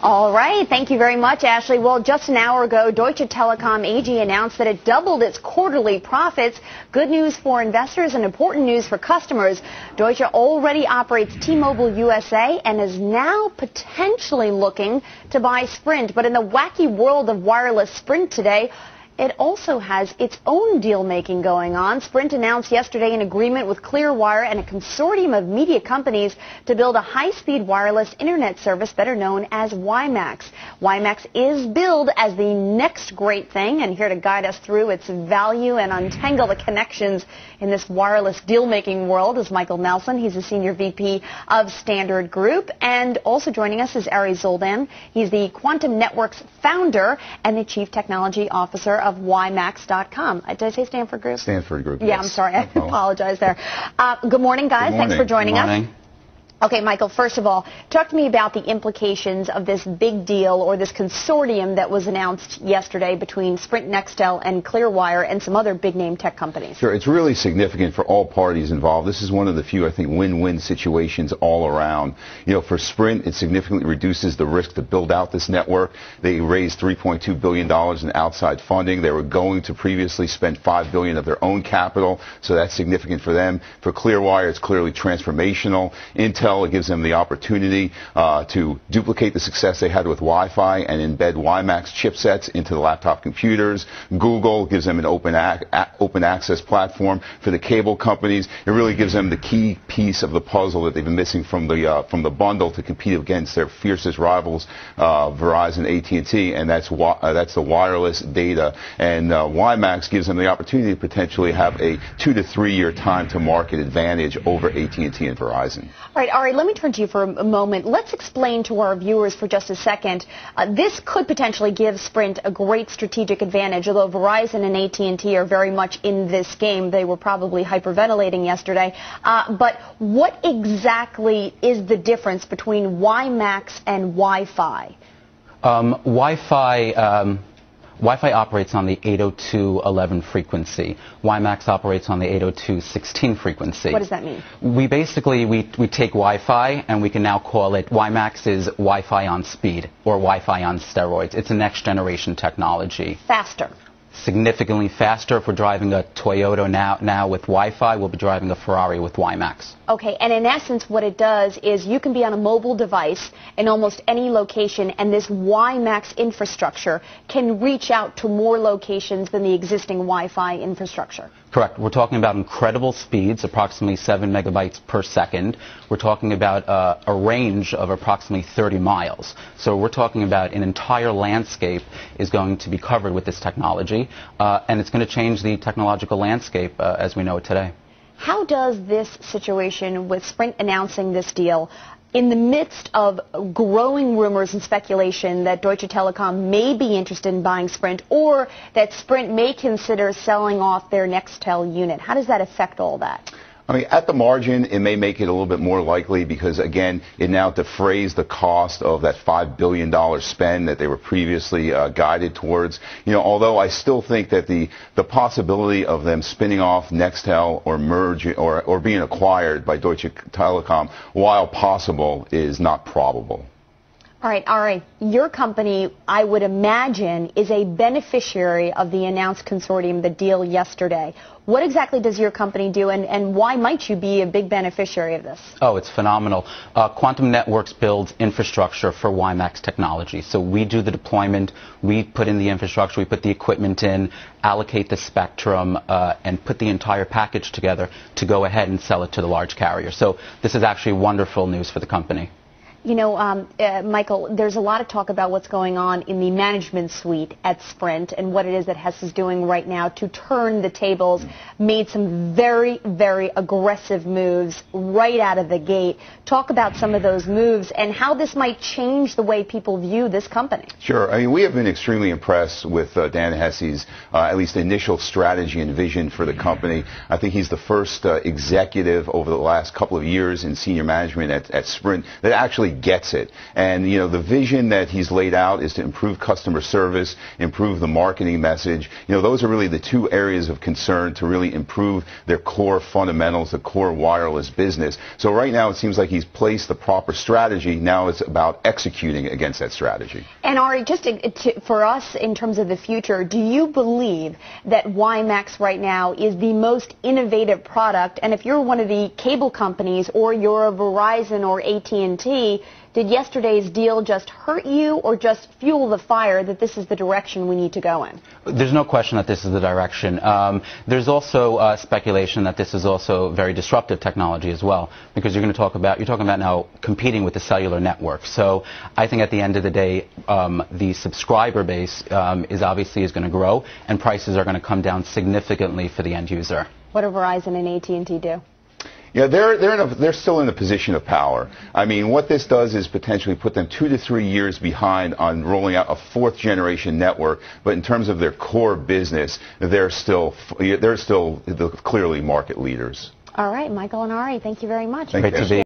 All right. Thank you very much, Ashley. Well, just an hour ago, Deutsche Telekom AG announced that it doubled its quarterly profits. Good news for investors and important news for customers. Deutsche already operates T-Mobile USA and is now potentially looking to buy Sprint. But in the wacky world of wireless Sprint today, it also has its own deal-making going on. Sprint announced yesterday an agreement with Clearwire and a consortium of media companies to build a high-speed wireless internet service better known as Wimax. Wimax is billed as the next great thing, and here to guide us through its value and untangle the connections in this wireless deal-making world is Michael Nelson. He's a Senior VP of Standard Group. And also joining us is Ari Zoldan. He's the Quantum Networks founder and the Chief Technology Officer of Wimax.com. Did I say Stanford Group? Stanford Group, Yeah, yes. I'm sorry. I apologize there. Good morning, guys. Good morning. Thanks for joining Good morning. us. Okay, Michael, first of all, talk to me about the implications of this big deal or this consortium that was announced yesterday between Sprint, Nextel, and Clearwire and some other big-name tech companies. Sure, it's really significant for all parties involved. This is one of the few, I think, win-win situations all around. You know, for Sprint, it significantly reduces the risk to build out this network. They raised $3.2 billion in outside funding. They were going to previously spend $5 billion of their own capital, so that's significant for them. For Clearwire, it's clearly transformational. Intel, it gives them the opportunity to duplicate the success they had with Wi-Fi and embed Wimax chipsets into the laptop computers. Google gives them an open access platform for the cable companies. It really gives them the key piece of the puzzle that they've been missing from the bundle to compete against their fiercest rivals, Verizon, AT&T, and that's the wireless data. And Wimax gives them the opportunity to potentially have a 2 to 3 year time to market advantage over AT&T and Verizon. All right, Ari, let me turn to you for a moment. Let's explain to our viewers for just a second. This could potentially give Sprint a great strategic advantage, although Verizon and AT&T are very much in this game. They were probably hyperventilating yesterday. But what exactly is the difference between Wimax and Wi-Fi? Wi-Fi operates on the 802.11 frequency. Wimax operates on the 802.16 frequency. What does that mean? We take Wi-Fi and we can now call it Wimax is Wi-Fi on speed or Wi-Fi on steroids. It's a next generation technology. Faster. Significantly faster. If we're driving a Toyota now with Wi-Fi, we'll be driving a Ferrari with Wimax. Okay, and in essence what it does is you can be on a mobile device in almost any location, and this Wimax infrastructure can reach out to more locations than the existing Wi-Fi infrastructure. Correct. We're talking about incredible speeds, approximately 7 megabytes per second. We're talking about a range of approximately 30 miles. So we're talking about an entire landscape is going to be covered with this technology, and it's going to change the technological landscape as we know it today. How does this situation with Sprint announcing this deal, in the midst of growing rumors and speculation that Deutsche Telekom may be interested in buying Sprint or that Sprint may consider selling off their Nextel unit, how does that affect all that? I mean, at the margin, it may make it a little bit more likely because, again, it now defrays the cost of that $5 billion spend that they were previously guided towards. You know, although I still think that the possibility of them spinning off Nextel or merging or being acquired by Deutsche Telekom, while possible, is not probable. All right, Ari, your company, I would imagine, is a beneficiary of the announced consortium, the deal yesterday. What exactly does your company do, and why might you be a big beneficiary of this? Oh, it's phenomenal. Quantum Networks builds infrastructure for Wimax technology. So we do the deployment, we put in the infrastructure, we put the equipment in, allocate the spectrum, and put the entire package together to go ahead and sell it to the large carrier. So this is actually wonderful news for the company. You know, Michael, there's a lot of talk about what's going on in the management suite at Sprint and what it is that Hess is doing right now to turn the tables, made some very, very aggressive moves right out of the gate. Talk about some of those moves and how this might change the way people view this company. Sure. I mean, we have been extremely impressed with Dan Hesse's at least initial strategy and vision for the company. I think he's the first executive over the last couple of years in senior management at Sprint that actually gets it. And, you know, the vision that he's laid out is to improve customer service, improve the marketing message. You know, those are really the two areas of concern to really improve their core fundamentals, the core wireless business. So right now it seems like he's placed the proper strategy. Now it's about executing against that strategy. And Ari, just for us in terms of the future, do you believe that Wimax right now is the most innovative product? And if you're one of the cable companies or you're a Verizon or AT&T, did yesterday's deal just hurt you or just fuel the fire that this is the direction we need to go in? There's no question that this is the direction. There's also speculation that this is also very disruptive technology as well, because you're talking about now competing with the cellular network. So I think at the end of the day, the subscriber base is going to grow, and prices are going to come down significantly for the end user. What do Verizon and AT&T do? Yeah, they're still in a position of power. I mean, what this does is potentially put them 2 to 3 years behind on rolling out a 4th generation network. But in terms of their core business, they're still clearly market leaders. All right, Michael and Ari, thank you very much. Great to be.